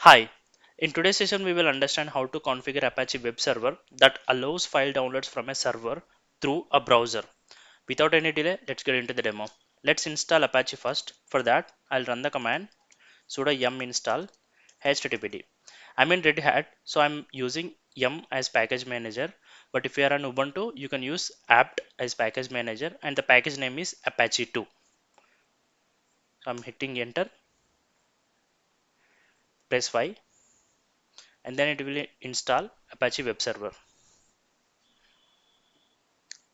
Hi, in today's session we will understand how to configure Apache web server that allows file downloads from a server through a browser. Without any delay, let's get into the demo. Let's install Apache first. For that, I'll run the command sudo yum install httpd. I'm in Red Hat, so I'm using yum as package manager. But if you are on Ubuntu, you can use apt as package manager and the package name is Apache 2. So I'm hitting enter, press Y, and then it will install Apache web server.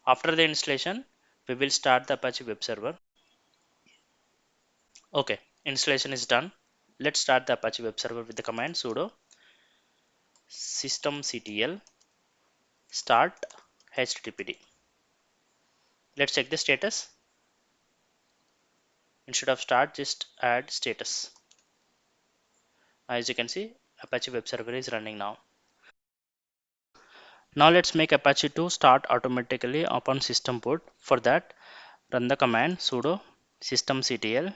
After the installation, we will start the Apache web server. Okay, installation is done. Let's start the Apache web server with the command sudo systemctl start httpd. Let's check the status. Instead of start, just add status. As you can see, Apache web server is running now. Now let's make Apache 2 start automatically upon system boot. For that, run the command sudo systemctl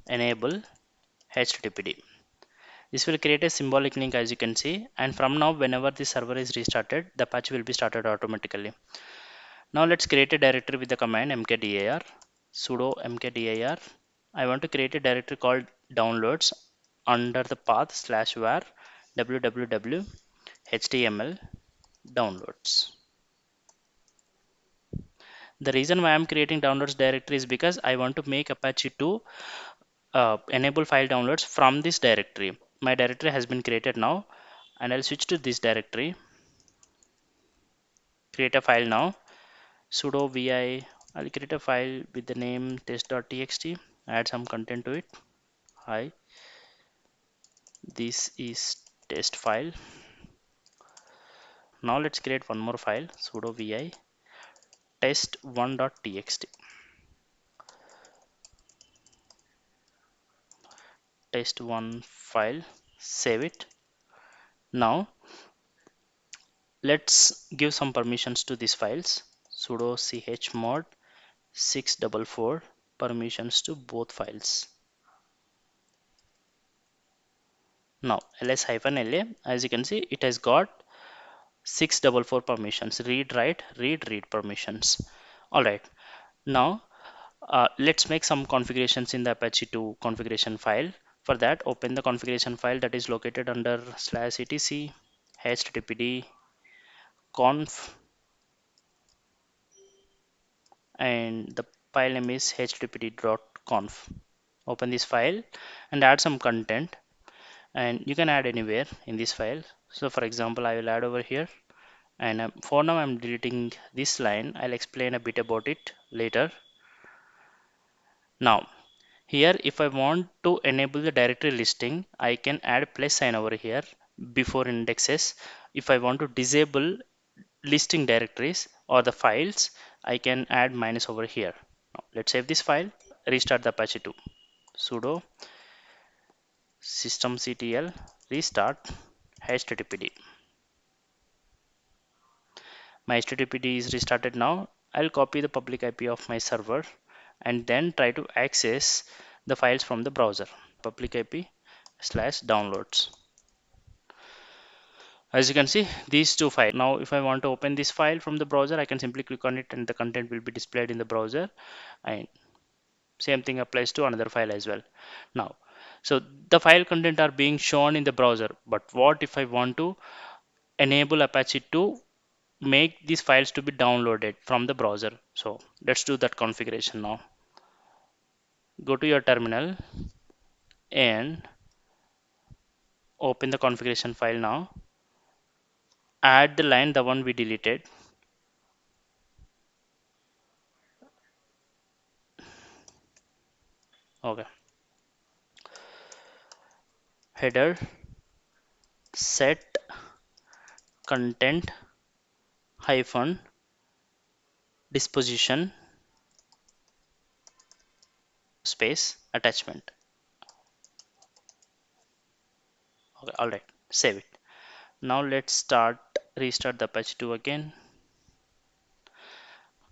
enable httpd. This will create a symbolic link as you can see, and from now whenever the server is restarted, the Apache will be started automatically. Now let's create a directory with the command mkdir sudo mkdir. I want to create a directory called downloads under the path /var www html downloads. The reason why I'm creating downloads directory is because I want to make Apache 2 enable file downloads from this directory. My directory has been created now, and I'll switch to this directory. Create a file now. Sudo vi. I'll create a file with the name test.txt. Add some content to it. Hi, this is test file. Now let's create one more file. Sudo vi test1.txt. Test1 file. Save it. Now let's give some permissions to these files. Sudo chmod 644 permissions to both files. Now ls-la, as you can see, it has got 644 permissions: read, write, read permissions. All right, now let's make some configurations in the Apache 2 configuration file. For that, open the configuration file that is located under /etc httpd conf, and the file name is httpd.conf. Open this file and add some content, and you can add anywhere in this file. So for example, I will add over here, and for now I'm deleting this line. I'll explain a bit about it later. Now here, if I want to enable the directory listing, I can add plus sign over here before indexes. If I want to disable listing directories or the files, I can add minus over here. Now let's save this file, restart the Apache 2. Sudo systemctl restart httpd. My httpd is restarted now. I'll copy the public IP of my server and then try to access the files from the browser. Public IP /downloads. As you can see, these two files. Now if I want to open this file from the browser, I can simply click on it and the content will be displayed in the browser, and same thing applies to another file as well. Now, so the file content are being shown in the browser, but what if I want to enable Apache to make these files to be downloaded from the browser? So let's do that configuration now. Go to your terminal and open the configuration file now. Add the line, the one we deleted. Okay. Header set content hyphen disposition space attachment. Okay, all right, save it. Now let's restart the Apache 2 again.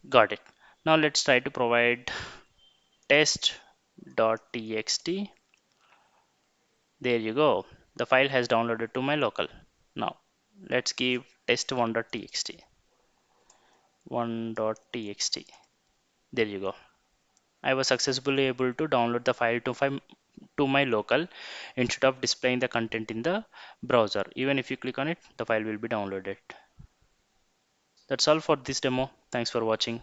Got it. Now let's try to provide test.txt There you go, the file has downloaded to my local. Now let's give test1.txt. 1.txt. There you go. I was successfully able to download the file to my local instead of displaying the content in the browser. Even if you click on it, the file will be downloaded. That's all for this demo. Thanks for watching.